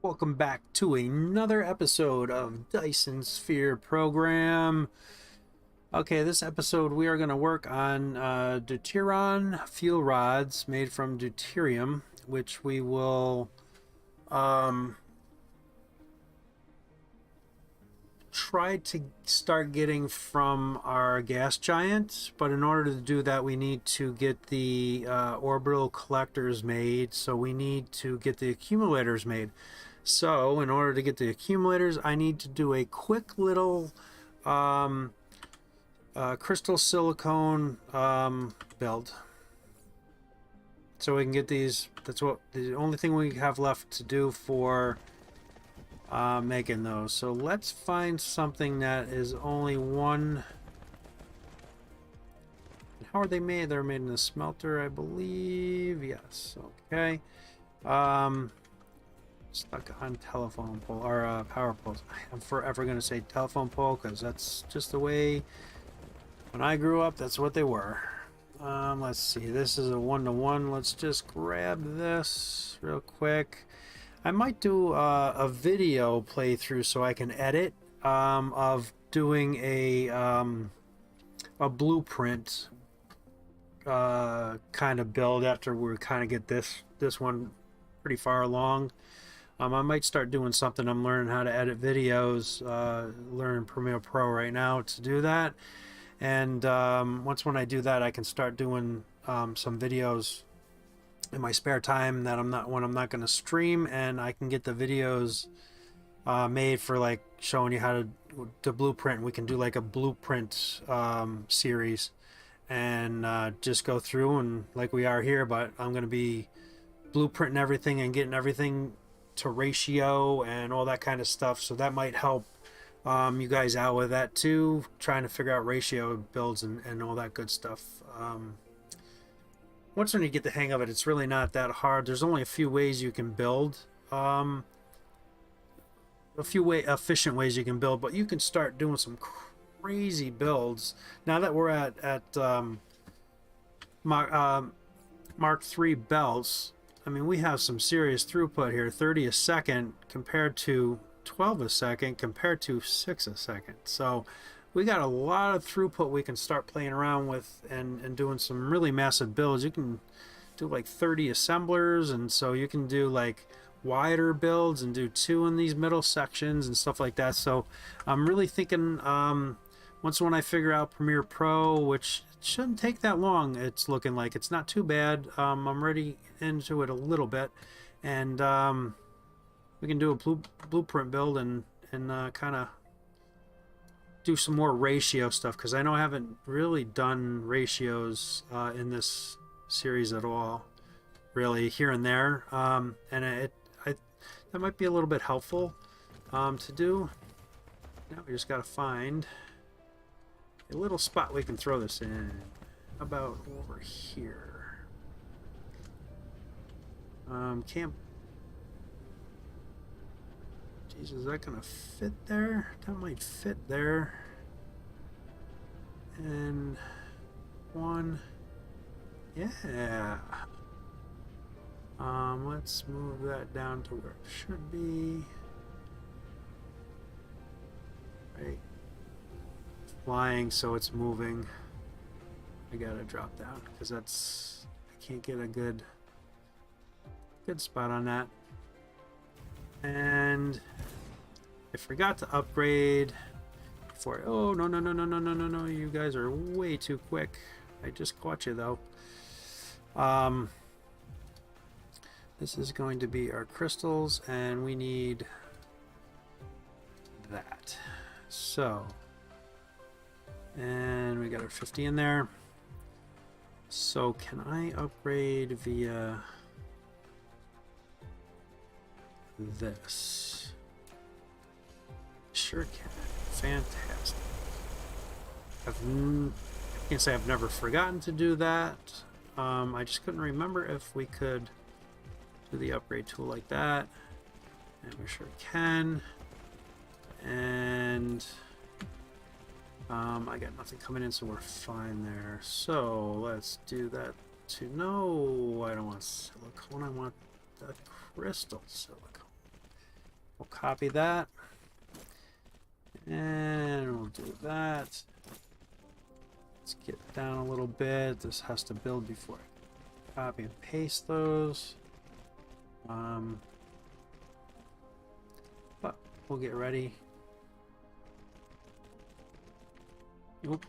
Welcome back to another episode of Dyson Sphere Program. Okay, this episode we are going to work on Deuteron Fuel Rods made from deuterium, which we will try to start getting from our gas giant. But in order to do that, we need to get the orbital collectors made, so we need to get the accumulators made. So in order to get the accumulators, I need to do a quick little crystal silicone build. So we can get these. That's what the only thing we have left to do for making those. So let's find something that is only one. How are they made? They're made in a smelter, I believe. Yes. Okay. Stuck on telephone pole or power poles. I'm forever gonna say telephone pole because that's just the way when I grew up, that's what they were. Let's see, this is a 1-to-1. Let's just grab this real quick. I might do a video playthrough so I can edit of doing a blueprint kind of build after we kind of get this one pretty far along. I might start doing something. I'm learning how to edit videos, learning Premiere Pro right now to do that. And when I do that, I can start doing some videos in my spare time that I'm not going to stream, and I can get the videos made for like showing you how to blueprint. We can do like a blueprint series and just go through and like we are here, but I'm going to be blueprinting everything and getting everything to ratio and all that kind of stuff, so that might help you guys out with that too, trying to figure out ratio builds and all that good stuff. Once when you get the hang of it, it's really not that hard. There's only a few ways you can build, a few efficient ways you can build, but you can start doing some crazy builds now that we're at Mark 3 belts. I mean, we have some serious throughput here. 30 a second compared to 12 a second compared to 6 a second. So we got a lot of throughput we can start playing around with and doing some really massive builds. You can do like 30 assemblers, and so you can do like wider builds and do 2 in these middle sections and stuff like that. So I'm really thinking when I figure out Premiere Pro, which shouldn't take that long, it's looking like it's not too bad. I'm already into it a little bit, and we can do a blueprint build and kind of do some more ratio stuff, because I know I haven't really done ratios in this series at all, really, here and there, and that might be a little bit helpful to do. Now we just got to find a little spot we can throw this in. How about over here? Can't. Jeez, is that gonna fit there? That might fit there. And one. Yeah. Let's move that down to where it should be. Right. Flying, so it's moving. I gotta drop down because I can't get a good spot on that. And I forgot to upgrade before. Oh, no, you guys are way too quick. I just caught you though. This is going to be our crystals, and we need that. So, and we got our 50 in there. So can I upgrade via this? Sure can. Fantastic. I can't say I've never forgotten to do that. I just couldn't remember if we could do the upgrade tool like that, and we sure can. And I got nothing coming in, so we're fine there. So let's do that to. No, I don't want silicone. I want the crystal silicone. We'll copy that. And we'll do that. Let's get down a little bit. This has to build before I copy and paste those. But we'll get ready. Nope.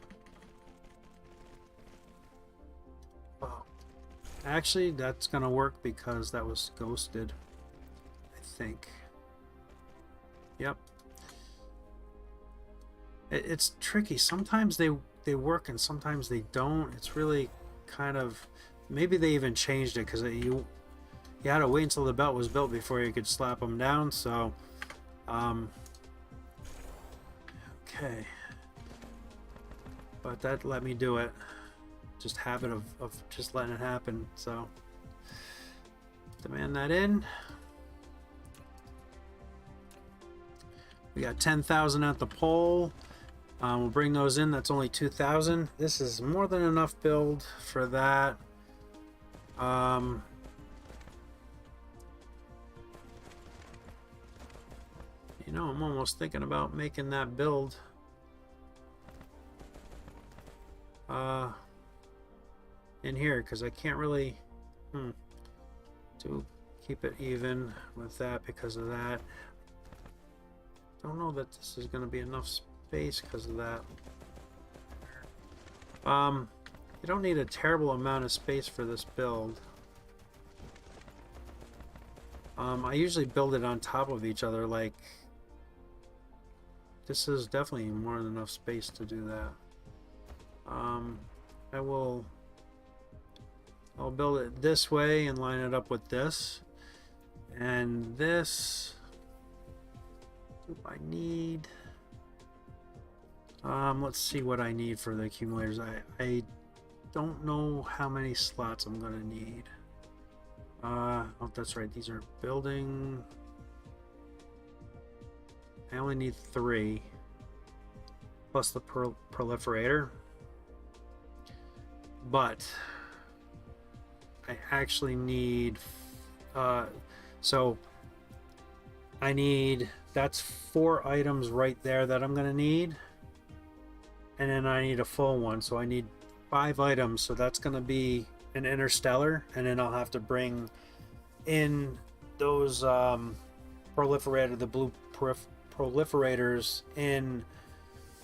Oh. Actually, that's gonna work because that was ghosted, I think. Yep. It's tricky. Sometimes they work and sometimes they don't. It's really kind of, maybe they even changed it because you had to wait until the belt was built before you could slap them down. So okay, but that let me do it. Just habit of just letting it happen. So demand that in. We got 10,000 at the pole. We'll bring those in. That's only 2,000. This is more than enough build for that. You know, I'm almost thinking about making that build in here because I can't really to keep it even with that because of that. Don't know that this is going to be enough space because of that. You don't need a terrible amount of space for this build. I usually build it on top of each other. Like, this is definitely more than enough space to do that. I'll build it this way and line it up with this, and this. I need let's see what I need for the accumulators. I don't know how many slots I'm gonna need. Oh, that's right, these are building. I only need 3 plus the proliferator, but I actually need so I need, that's 4 items right there that I'm gonna need, and then I need a full one, so I need 5 items. So that's gonna be an interstellar, and then I'll have to bring in those the blue proliferators in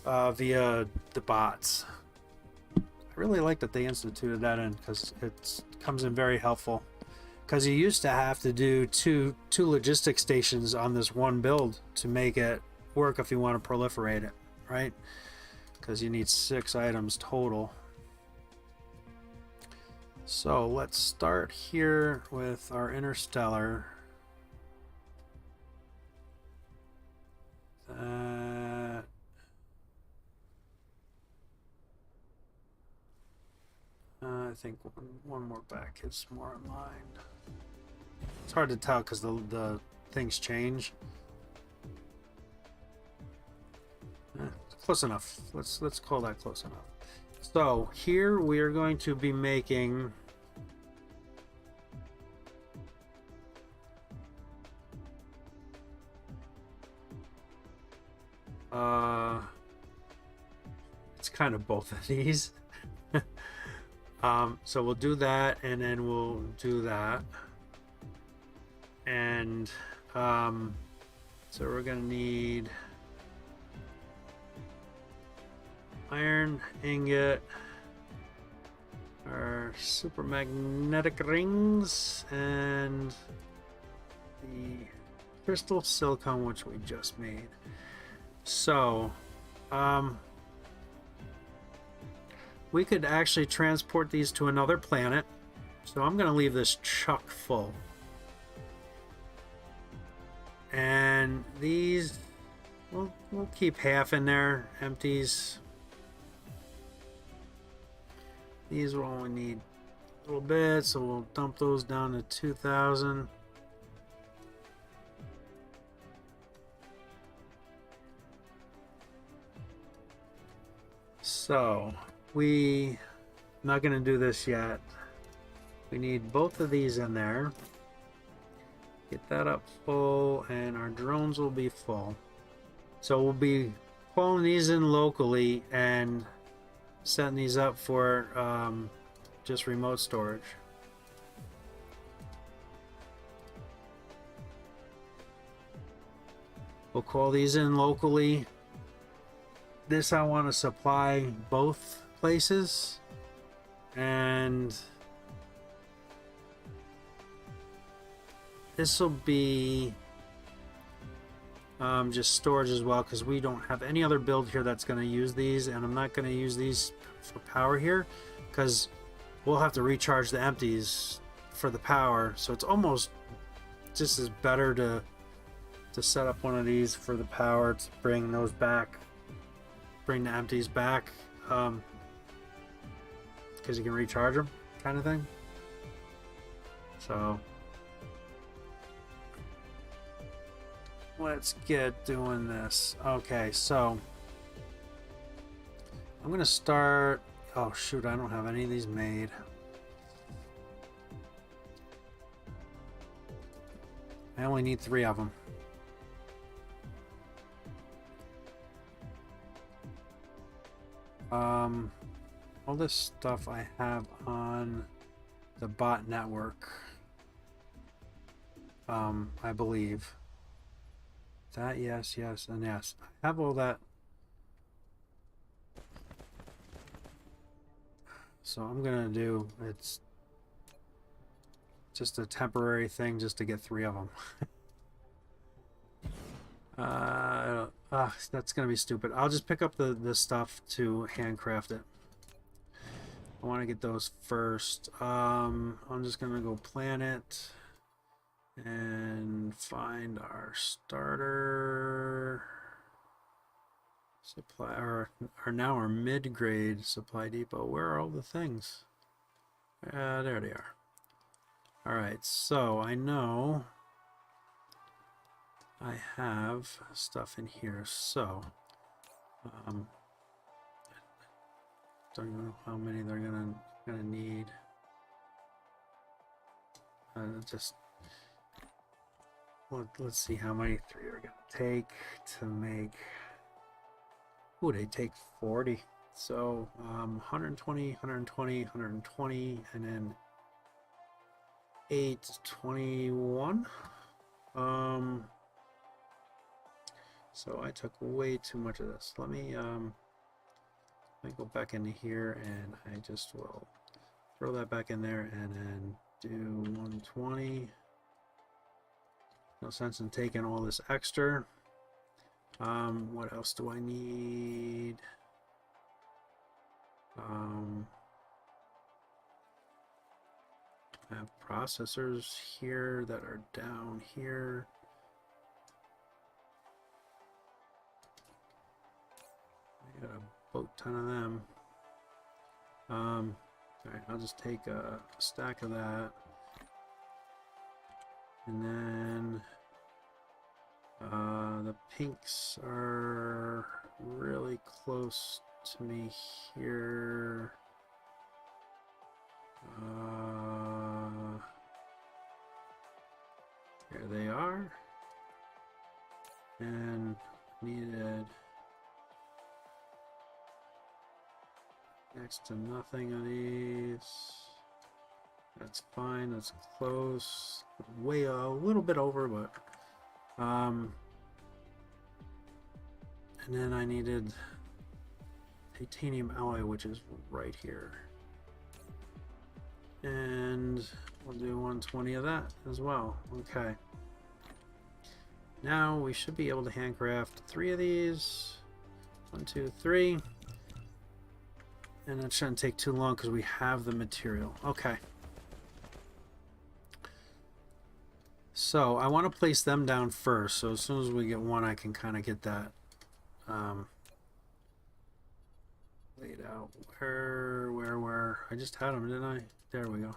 via the bots. I really like that they instituted that in because it comes in very helpful. Because you used to have to do two logistic stations on this one build to make it work if you want to proliferate it, right? Because you need 6 items total. So let's start here with our interstellar. I think one more back is more in line. It's hard to tell because the things change. Close enough. Let's call that close enough. So here we are going to be making it's kind of both of these. So we'll do that, and then we'll do that, and so we're gonna need iron ingot, our super magnetic rings, and the crystal silicone, which we just made. So we could actually transport these to another planet. So I'm going to leave this chuck full. And these, we'll keep half in there, empties. These will only need a little bit, so we'll dump those down to 2,000. So I'm not going to do this yet. We need both of these in there. Get that up full, and our drones will be full. So we'll be pulling these in locally and setting these up for just remote storage. We'll call these in locally. This I want to supply both places, and this will be just storage as well, because we don't have any other build here that's going to use these, and I'm not going to use these for power here because we'll have to recharge the empties for the power. So it's almost just as better to set up one of these for the power to bring those back, bring the empties back, because you can recharge them, kind of thing. So let's get doing this. Okay, so I'm gonna start. Oh shoot, I don't have any of these made. I only need 3 of them. All this stuff I have on the bot network, I believe. That, yes, yes, and yes. I have all that. So I'm gonna do, it's just a temporary thing just to get 3 of them. That's gonna be stupid. I'll just pick up the stuff to handcraft it. I want to get those first. I'm just gonna go planet and find our starter supply, or now our mid-grade supply depot. Where are all the things? There they are. All right, so I know I have stuff in here, so don't even know how many they're gonna need. Just let's see how many 3 are gonna take to make. Ooh, they take 40. So 120, 120, 120, and then 8, 21. So I took way too much of this. Let me go back into here, and I just will throw that back in there and then do 120. No sense in taking all this extra. What else do I need? I have processors here that are down here. I got a boat ton of them. Alright, I'll just take a stack of that. And then the pinks are really close to me here. Here they are. And needed next to nothing of these. That's fine, that's close. Way a little bit over, but and then I needed titanium alloy, which is right here. And we'll do 120 of that as well. Okay. Now we should be able to handcraft 3 of these. 1, 2, 3. And it shouldn't take too long because we have the material. Okay. So I want to place them down first. So as soon as we get one, I can kind of get that laid out. Where? I just had them, didn't I? There we go.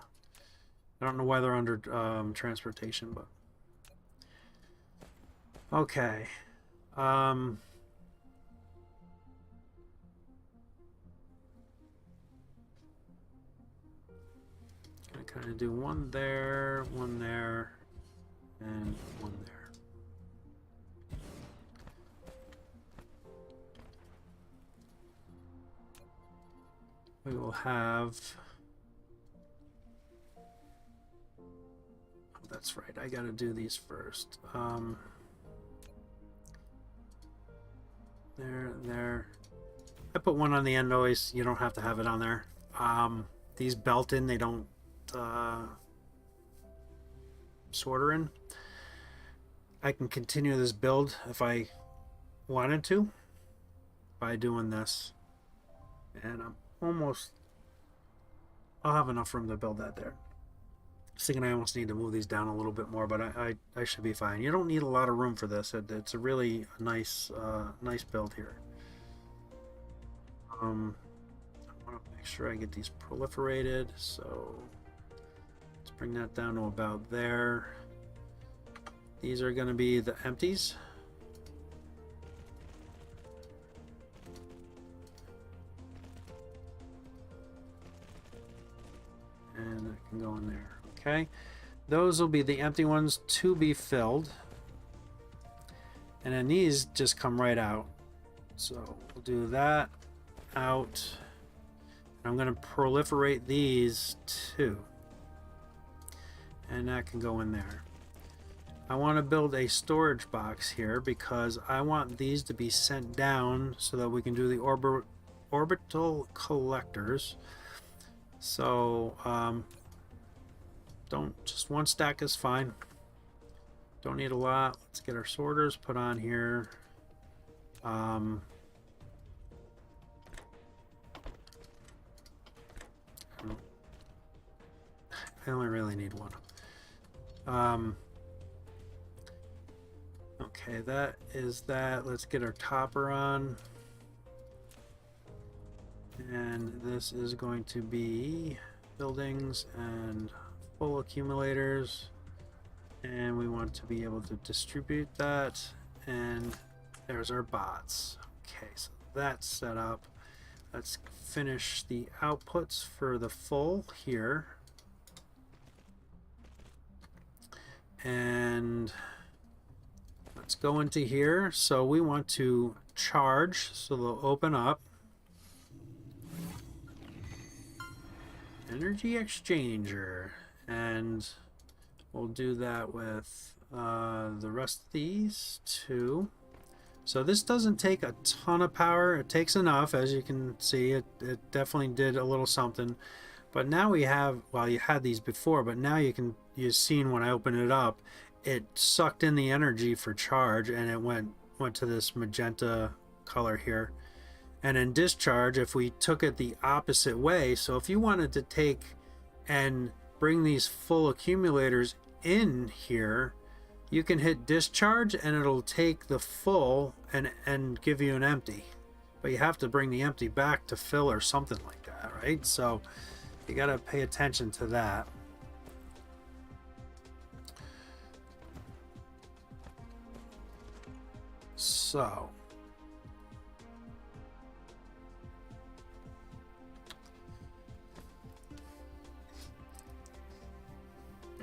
I don't know why they're under transportation, but okay. I kind of do one there, and will have, oh, that's right, I got to do these first. There. I put one on the end always. You don't have to have it on there. These belt in, they don't solder in. I can continue this build if I wanted to by doing this, and I'll have enough room to build that there. I was thinking I almost need to move these down a little bit more, but I should be fine. You don't need a lot of room for this. It's a really nice build here. I want to make sure I get these proliferated, so let's bring that down to about there. These are going to be the empties. And that can go in there. Okay, those will be the empty ones to be filled, and then these just come right out. So we'll do that out. I'm going to proliferate these too, and that can go in there. I want to build a storage box here because I want these to be sent down so that we can do the orbital collectors. So just one stack is fine. Don't need a lot. Let's get our sorters put on here. I only really need one. Okay, that is that. Let's get our topper on. And this is going to be buildings and full accumulators. And we want to be able to distribute that. And there's our bots. Okay, so that's set up. Let's finish the outputs for the full here. And let's go into here. So we want to charge, so they'll open up. Energy exchanger, and we'll do that with the rest of these too. So this doesn't take a ton of power. It takes enough, as you can see. It definitely did a little something. But now we have, well, you had these before, but now you've seen when I open it up, it sucked in the energy for charge, and it went to this magenta color here. And in discharge, if we took it the opposite way, so if you wanted to take and bring these full accumulators in here, you can hit discharge and it'll take the full and give you an empty. But you have to bring the empty back to fill or something like that, right? So you got to pay attention to that. So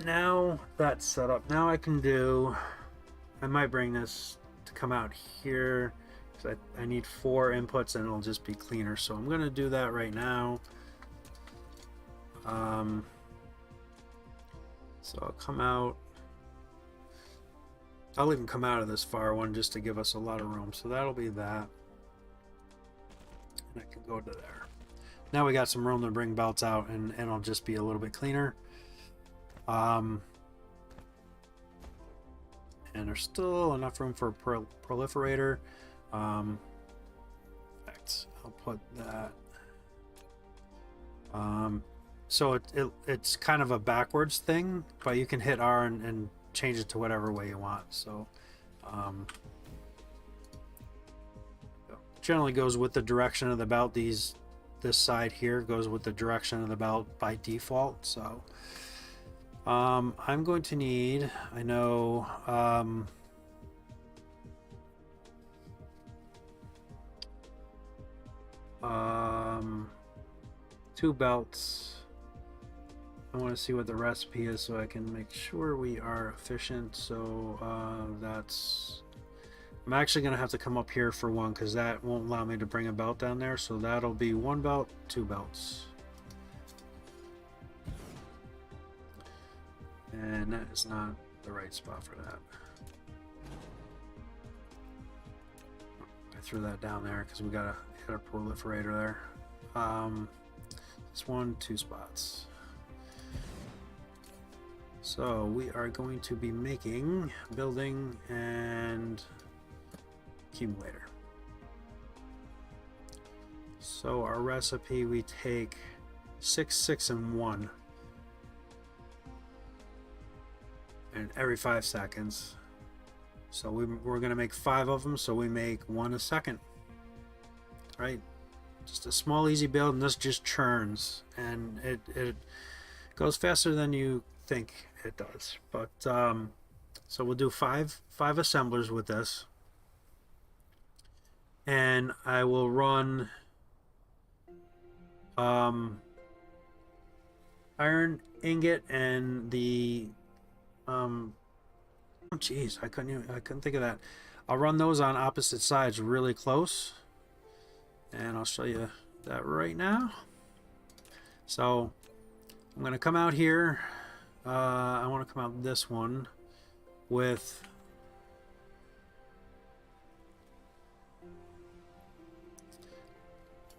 now that's set up. Now I can do, I might bring this to come out here because I need 4 inputs and it'll just be cleaner. So I'm going to do that right now. So I'll come out. I'll even come out of this far one just to give us a lot of room. So that'll be that. And I can go to there. Now we got some room to bring belts out, and it'll just be a little bit cleaner. And there's still enough room for a proliferator. In fact, I'll put that. So it's kind of a backwards thing, but you can hit R and change it to whatever way you want. So generally goes with the direction of the belt. This side here goes with the direction of the belt by default. So I'm going to need, I know, 2 belts. I want to see what the recipe is so I can make sure we are efficient. So I'm actually going to have to come up here for one because that won't allow me to bring a belt down there. So that'll be 1 belt, 2 belts. And that is not the right spot for that. I threw that down there because we got a proliferator there. It's 1, 2 spots. So we are going to be making building and accumulator. So our recipe, we take 6, 6, and 1, and every 5 seconds. So we're going to make 5 of them, so we make 1 a second, right? Just a small, easy build, and this just churns, and it goes faster than you think it does. But so we'll do five assemblers with this, and I will run iron ingot and the geez, I couldn't think of that. I'll run those on opposite sides really close, and I'll show you that right now. So I'm going to come out here. I want to come out this one with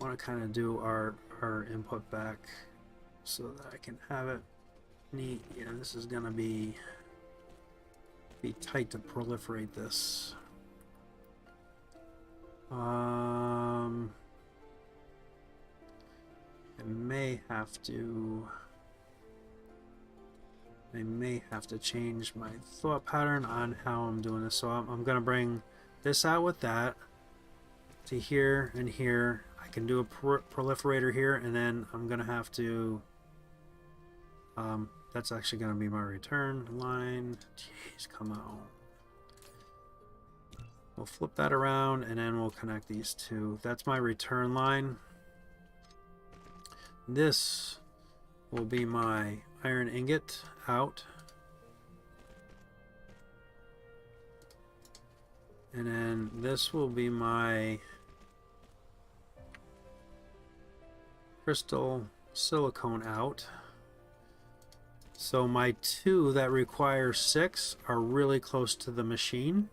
I want to kind of do our input back so that I can have it neat. Yeah, this is going to be tight to proliferate this. I may have to change my thought pattern on how I'm doing this. So I'm going to bring this out with that to here and here. I can do a proliferator here, and then I'm going to have to that's actually going to be my return line. Jeez, come on. We'll flip that around, and then we'll connect these two. That's my return line. This will be my iron ingot out. And then this will be my crystal silicone out. So my 2 that require 6 are really close to the machine.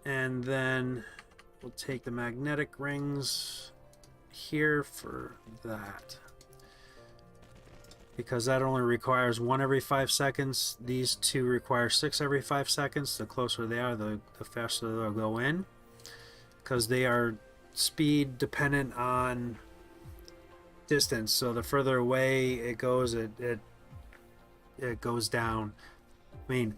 And then we'll take the magnetic rings here for that. Because that only requires 1 every 5 seconds. These 2 require 6 every 5 seconds. The closer they are, the faster they'll go in. Because they are speed dependent on distance. So the further away it goes, it goes down. I mean,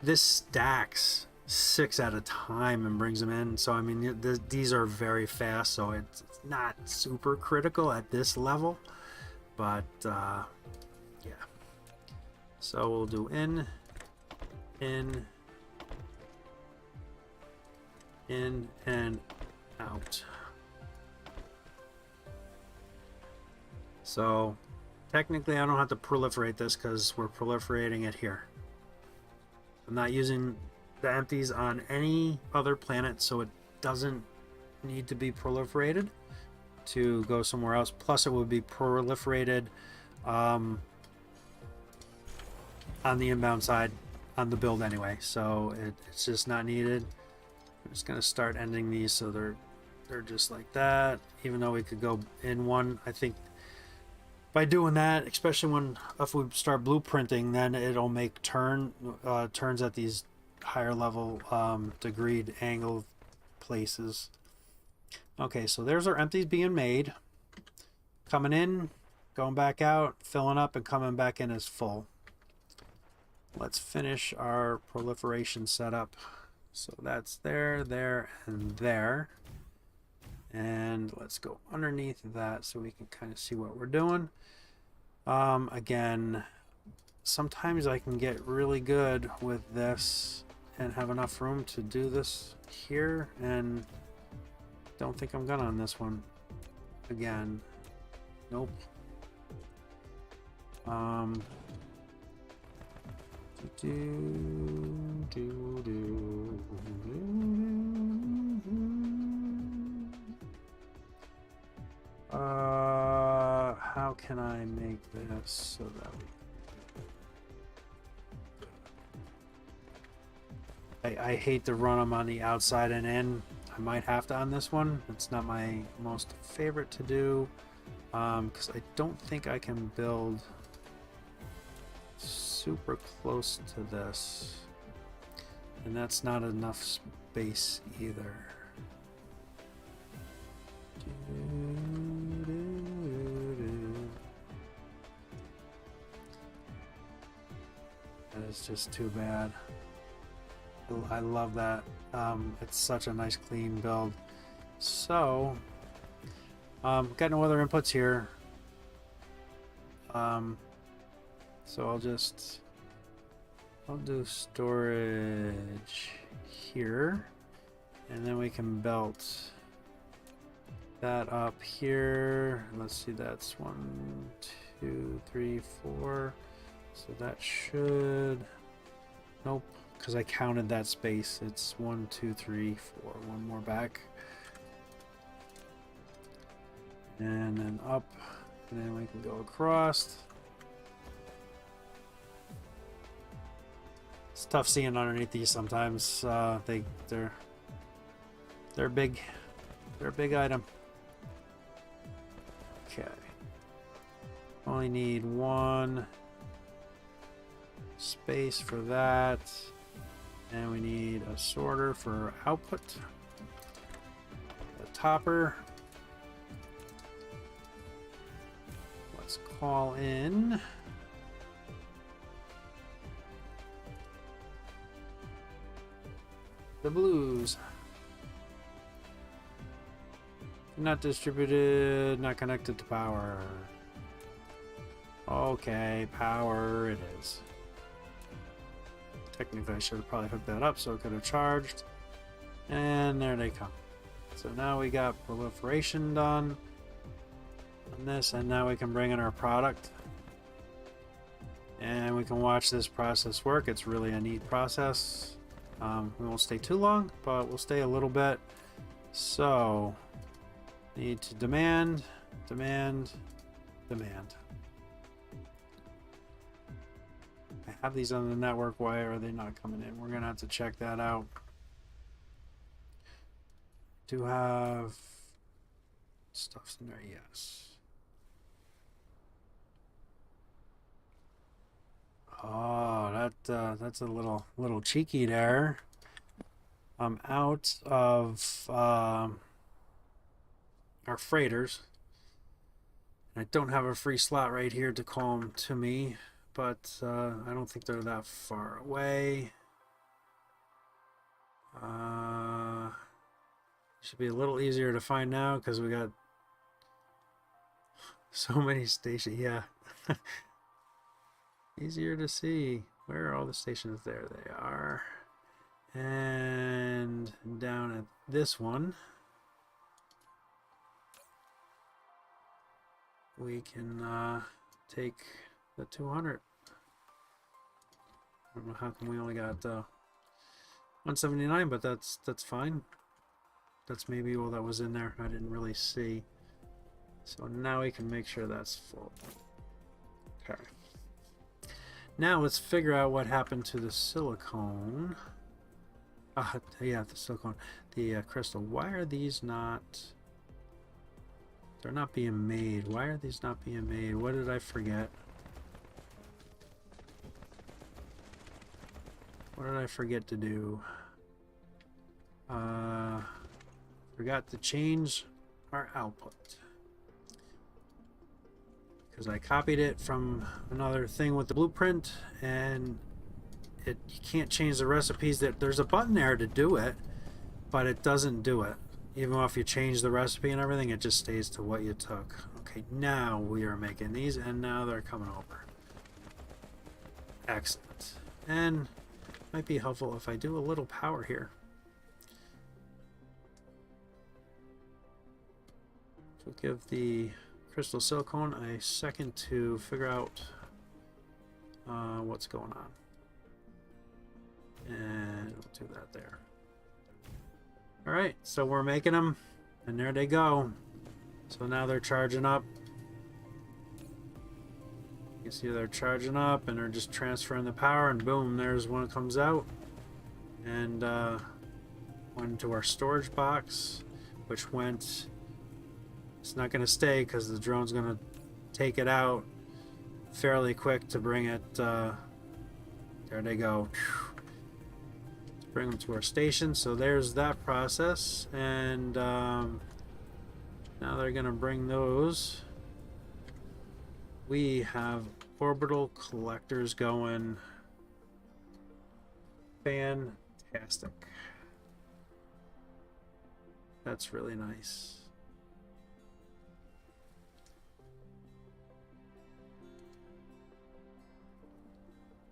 this stacks 6 at a time and brings them in. So I mean, these are very fast. So it's not super critical at this level, but yeah. So we'll do in, and out. So technically I don't have to proliferate this because we're proliferating it here. I'm not using the empties on any other planet, so it doesn't need to be proliferated to go somewhere else. Plus it would be proliferated on the inbound side on the build anyway, so it's just not needed. I'm just going to start ending these so they're just like that, even though we could go in one. I think by doing that, especially if we start blueprinting, then it'll make turns at these higher level degreed angle places. Okay, so there's our empties being made, coming in, going back out, filling up, and coming back in as full. Let's finish our proliferation setup. So that's there, and there. And let's go underneath that so we can kind of see what we're doing. Again, sometimes I can get really good with this and have enough room to do this here, and don't think I'm gonna on this one. Again, nope. How can I make this so that we I hate to run them on the outside and in. I might have to on this one. It's not my most favorite to do, because I don't think I can build super close to this, and that's not enough space either. That is just too bad. I love that. It's such a nice clean build. So got no other inputs here, so I'll do storage here, and then we can belt that up here. Let's see, that's 1, 2, 3, 4. So that should, nope, because I counted that space. It's 1, 2, 3, 4. One more back, and then up, and then we can go across. It's tough seeing underneath these sometimes. They're big. They're a big item. Okay. Only need one space for that, and we need a sorter for output. A topper. Let's call in the blues. Not distributed, not connected to power. Okay, power it is. Technically I should have probably hooked that up so it could have charged. And there they come. So now we got proliferation done on this, and now we can bring in our product. And we can watch this process work. It's really a neat process. We won't stay too long, but we'll stay a little bit. So, need to demand. I have these on the network. Why are they not coming in? We're gonna have to check that out. Do have stuff in there? Yes. Oh, that's a little cheeky there. I'm out of our freighters. I don't have a free slot right here to call them to me, but I don't think they're that far away. Should be a little easier to find now because we got so many stations. Yeah. Easier to see. Where are all the stations? There they are. And down at this one, we can take the 200. I don't know how come we only got 179, but that's fine. That's maybe all that was in there. I didn't really see. So now we can make sure that's full. Okay. Now let's figure out what happened to the silicone. Yeah, the silicone. The crystal. Why are these not... They're not being made. Why are these not being made? What did I forget? What did I forget to do? Forgot to change our output. Because I copied it from another thing with the blueprint, and you can't change the recipes. There's a button there to do it, but it doesn't do it. Even if you change the recipe and everything, it just stays to what you took. Okay, now we are making these, and now they're coming over. Excellent. And might be helpful if I do a little power here. So give the crystal silicone a second to figure out what's going on. And we'll do that there. Alright, so we're making them, and there they go. So now they're charging up. You can see they're charging up, and they're just transferring the power, and boom, there's one comes out. and went into our storage box, which went, it's not going to stay because the drone's going to take it out fairly quick to bring it, there they go, bring them to our station. So there's that process, and now they're going to bring those. We have orbital collectors going. Fantastic. That's really nice.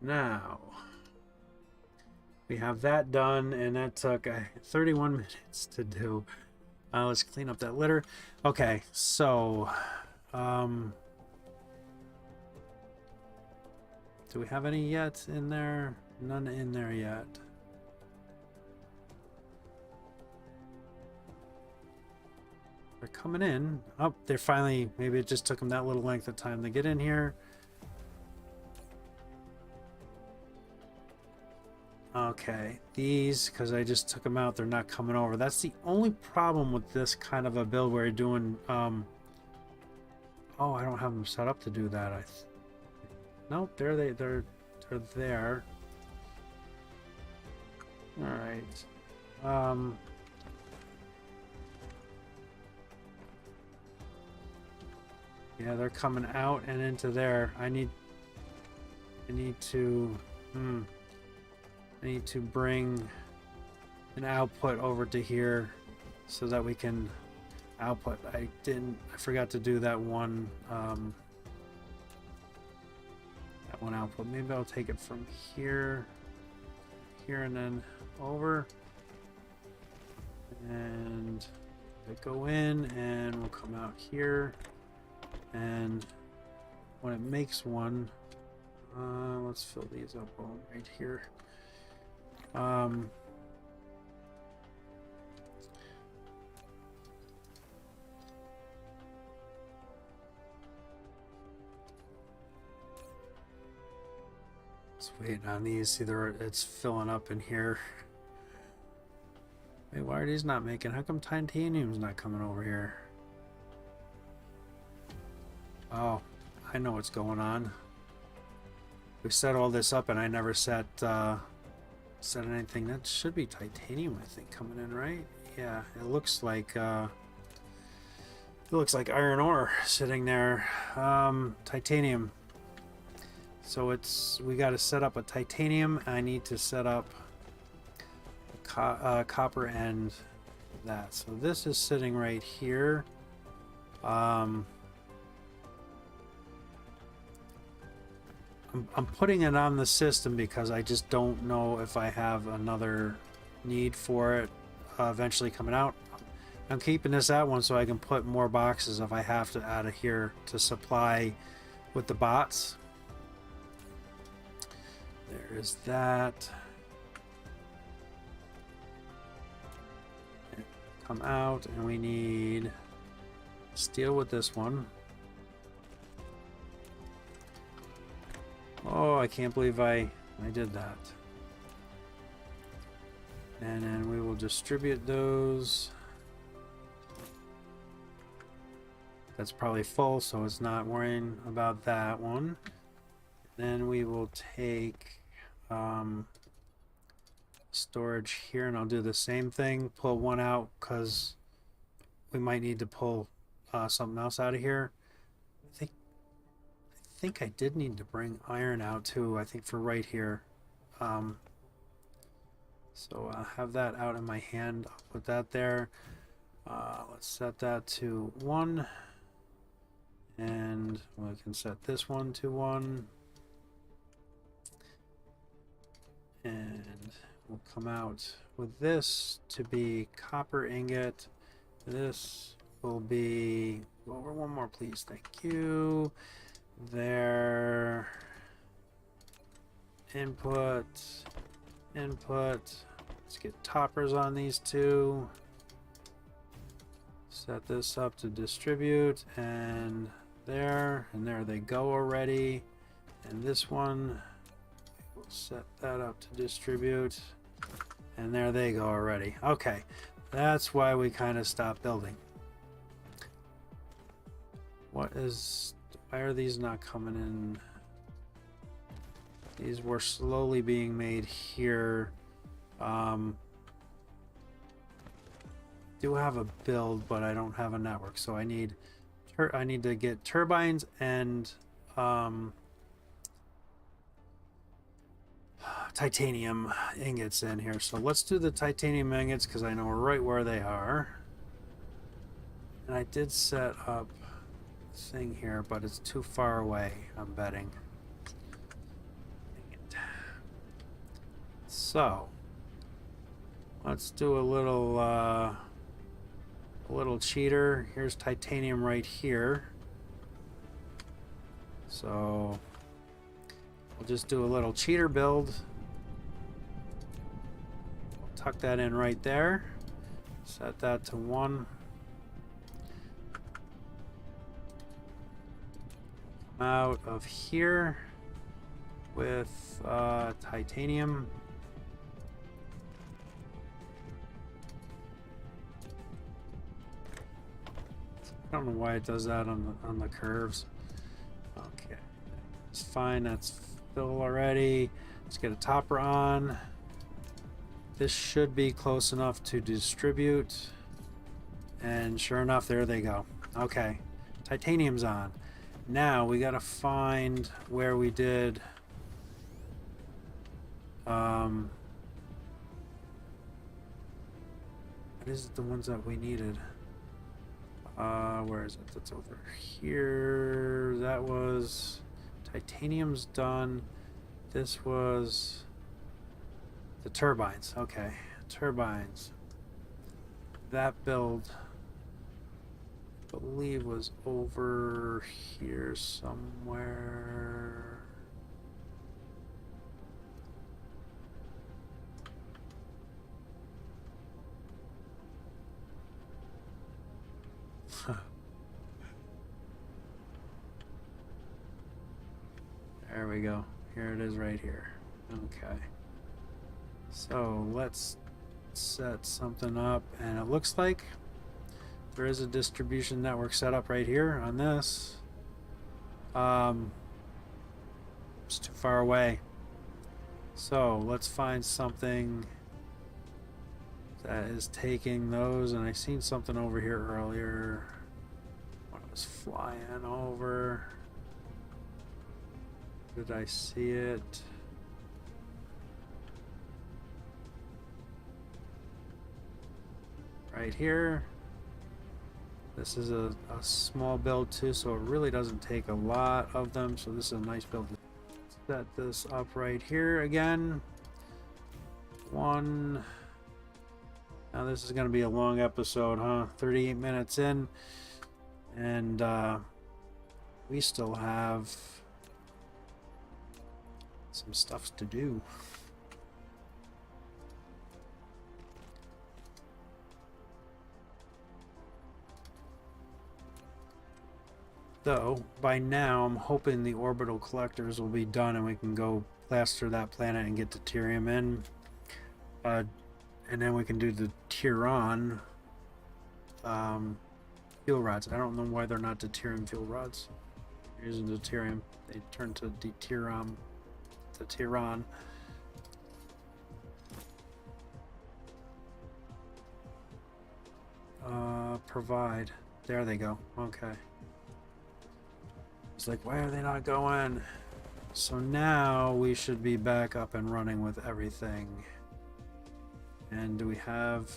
Now we have that done, and that took 31 minutes to do. Let's clean up that litter. Okay, so do we have any yet in there? None in there yet. They're coming in. Oh, they're finally, maybe it just took them that little length of time to get in here. Okay, these, because I just took them out, they're not coming over. That's the only problem with this kind of a build where you're doing, oh, I don't have them set up to do that. Nope, they're there. All right. Yeah, they're coming out and into there. I need to bring an output over to here so that we can output. I forgot to do that one output. Maybe I'll take it from here and then over, and go in, and we'll come out here, and when it makes one, let's fill these up all right here. Waiting on these. Either it's filling up in here. Wait, why are these not making? How come titanium's not coming over here? Oh, I know what's going on. We set all this up and I never set anything. That should be titanium, I think, coming in, right? Yeah, it looks like iron ore sitting there. Titanium. So we got to set up a titanium. I need to set up copper and that. So this is sitting right here. I'm putting it on the system because I just don't know if I have another need for it eventually coming out. I'm keeping this at one so I can put more boxes if I have to out of here to supply with the bots. There is that. Come out, and we need steel with this one. Oh, I can't believe I did that. And then we will distribute those. That's probably full, so it's not worrying about that one. Then we will take storage here, and I'll do the same thing. Pull one out because we might need to pull something else out of here. I think I did need to bring iron out too. I think for right here. So I'll have that out in my hand. I'll put that there. Let's set that to 1, and we can set this one to 1. And we'll come out with this to be copper ingot. This will be, over one more please, thank you. There, input. Let's get toppers on these two. Set this up to distribute, and there they go already. And this one, we'll set that up to distribute. And there they go already. Okay, that's why we kind of stopped building. Why are these not coming in? These were slowly being made here. Do have a build, but I don't have a network, so I need to get turbines and titanium ingots in here. So let's do the titanium ingots because I know right where they are. And I did set up a thing here, but it's too far away, I'm betting. So let's do a little cheater. Here's titanium right here. So we'll just do a little cheater build. Tuck that in right there. Set that to 1. Come out of here with titanium. I don't know why it does that on the curves. Okay, it's fine. That's fill already. Let's get a topper on. This should be close enough to distribute. And sure enough, there they go. Okay, titanium's on. Now we gotta find where we did what is it, the ones that we needed? Where is it? That's over here. That was titanium's done. This was the turbines. Okay, turbines. That build, I believe, was over here somewhere. There we go. Here it is right here. Okay. So let's set something up, and it looks like there is a distribution network set up right here on this. It's too far away. So let's find something that is taking those, and I seen something over here earlier when I was flying over. Did I see it? Right here. This is a small build too, so it really doesn't take a lot of them, so this is a nice build. Set this up right here again. 1. Now this is going to be a long episode, huh? 38 minutes in, and we still have some stuff to do. Though, by now, I'm hoping the orbital collectors will be done and we can go plaster that planet and get deuterium in. And then we can do the Deuteron fuel rods. I don't know why they're not deuterium fuel rods. They're using deuterium. They turn to deuterium. Deuteron. Provide. There they go. Okay. It's like, why are they not going? So now we should be back up and running with everything. And do we have...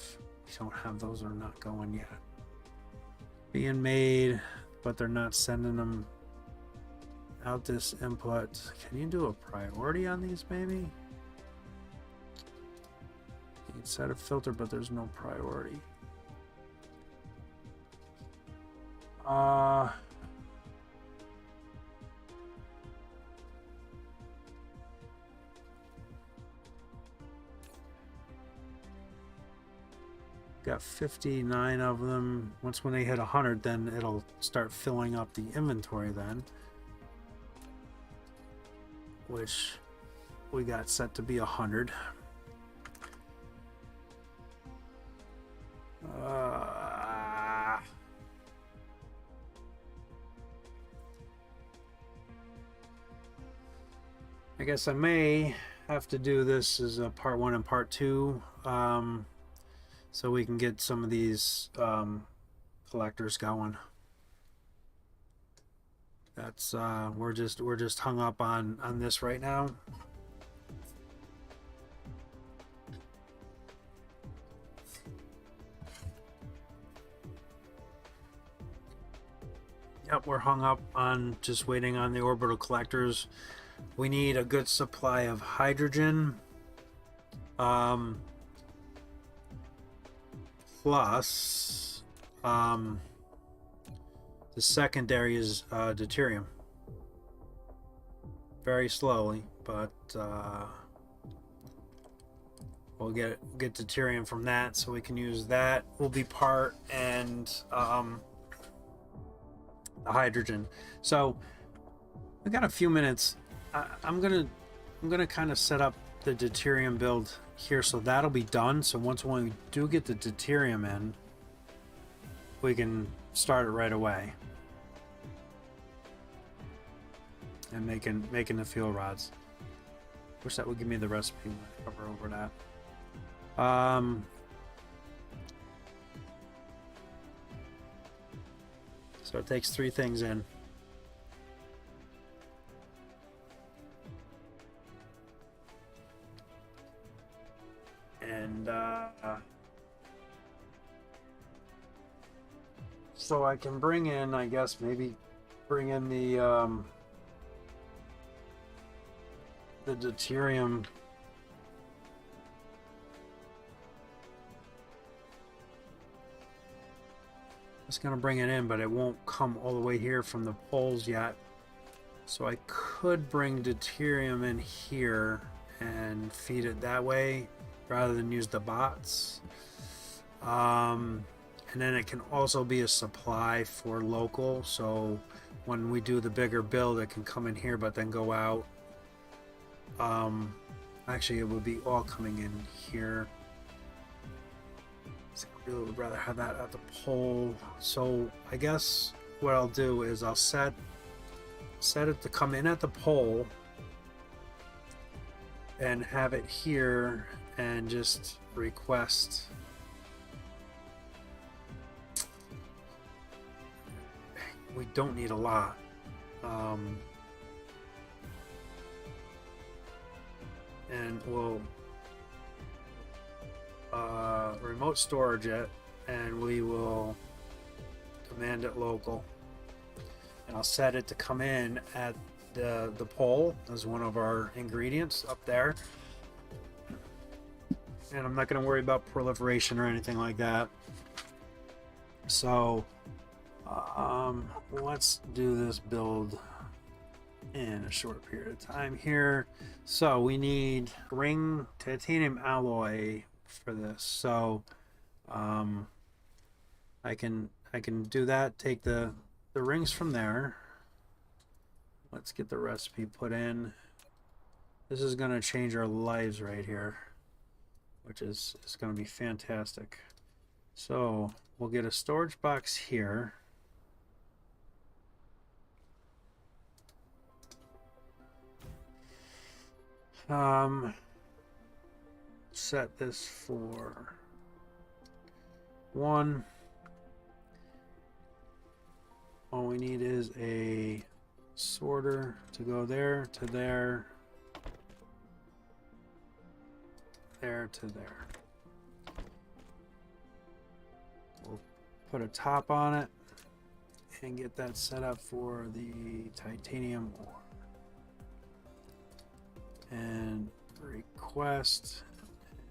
We don't have those, are not going yet. Being made, but they're not sending them out this input. Can you do a priority on these maybe? You can set a filter, but there's no priority. Got 59 of them. Once when they hit 100, then it'll start filling up the inventory then, which we got set to be 100. guess I may have to do this as a part 1 and part 2, so we can get some of these collectors going. That's we're just hung up on this right now. Yep, we're hung up on just waiting on the orbital collectors. We need a good supply of hydrogen, plus the secondary is deuterium. Very slowly, but we'll get deuterium from that, so we can use that. Will be part, and the hydrogen. So we got a few minutes. I'm gonna kind of set up the deuterium build here, so that'll be done. So when we do get the deuterium in, we can start it right away and making the fuel rods. Wish that would give me the recipe when I cover over that. So it takes 3 things in. And so I can bring in, I guess, maybe bring in the deuterium. It's going to bring it in, but it won't come all the way here from the poles yet. So I could bring deuterium in here and feed it that way rather than use the bots. And then it can also be a supply for local, so when we do the bigger build it can come in here but then go out. Actually it would be all coming in here. I really would rather have that at the pole. So I guess what I'll do is I'll set it to come in at the pole and have it here and just request we don't need a lot. And we'll remote storage it, and we will demand it local, and I'll set it to come in at the pole as one of our ingredients up there, and I'm not going to worry about proliferation or anything like that. So let's do this build in a short period of time here. So we need ring titanium alloy for this, so I can do that. Take the rings from there. Let's get the recipe put in. This is going to change our lives right here, which is going to be fantastic. So we'll get a storage box here. Set this for 1. All we need is a sorter to go there to there, there to there. We'll put a top on it and get that set up for the titanium ore. And request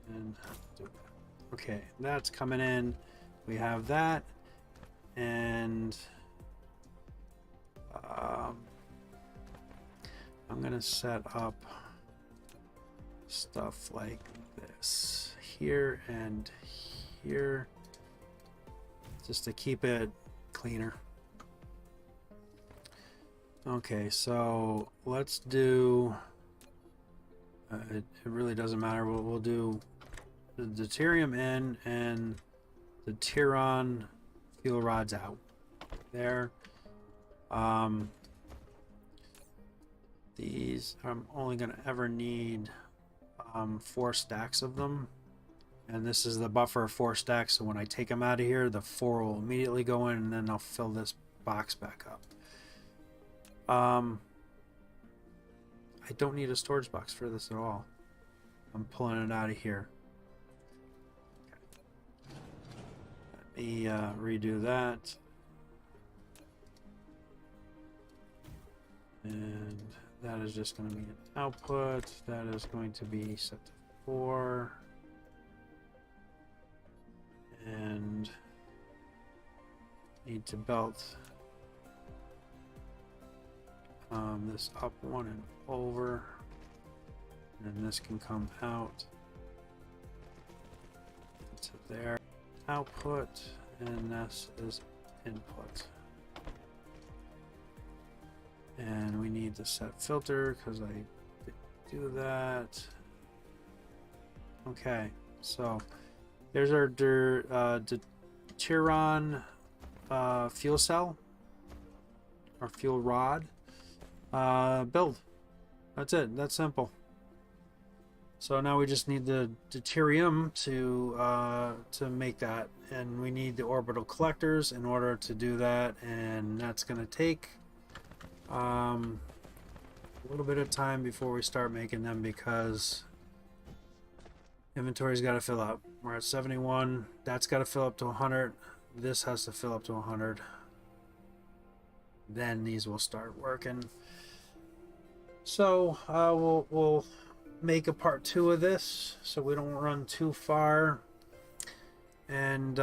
and do that. Okay, that's coming in. We have that, and I'm gonna set up stuff like this here and here just to keep it cleaner. Okay, so let's do it really doesn't matter. We'll do the deuterium in and the Deuteron Fuel Rods out there. These, I'm only going to ever need 4 stacks of them. And this is the buffer of 4 stacks, so when I take them out of here, the 4 will immediately go in, and then I'll fill this box back up. I don't need a storage box for this at all. I'm pulling it out of here. Let me redo that. And that is just going to be an output. That is going to be set to 4. And need to belt this up 1 and over. And then this can come out to there. Output, and this is input. And we need to set filter because I didn't do that. Okay, so there's our Deuteron fuel cell or fuel rod build. That's it. That's simple. So now we just need the deuterium to make that, and we need the orbital collectors in order to do that, and that's going to take a little bit of time before we start making them because inventory's got to fill up. We're at 71. That's got to fill up to 100. This has to fill up to 100. Then these will start working. So we'll make a part 2 of this so we don't run too far, and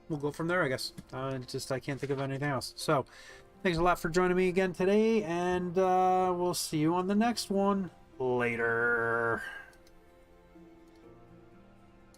we'll go from there, I guess. I can't think of anything else. So thanks a lot for joining me again today, and we'll see you on the next one. Later.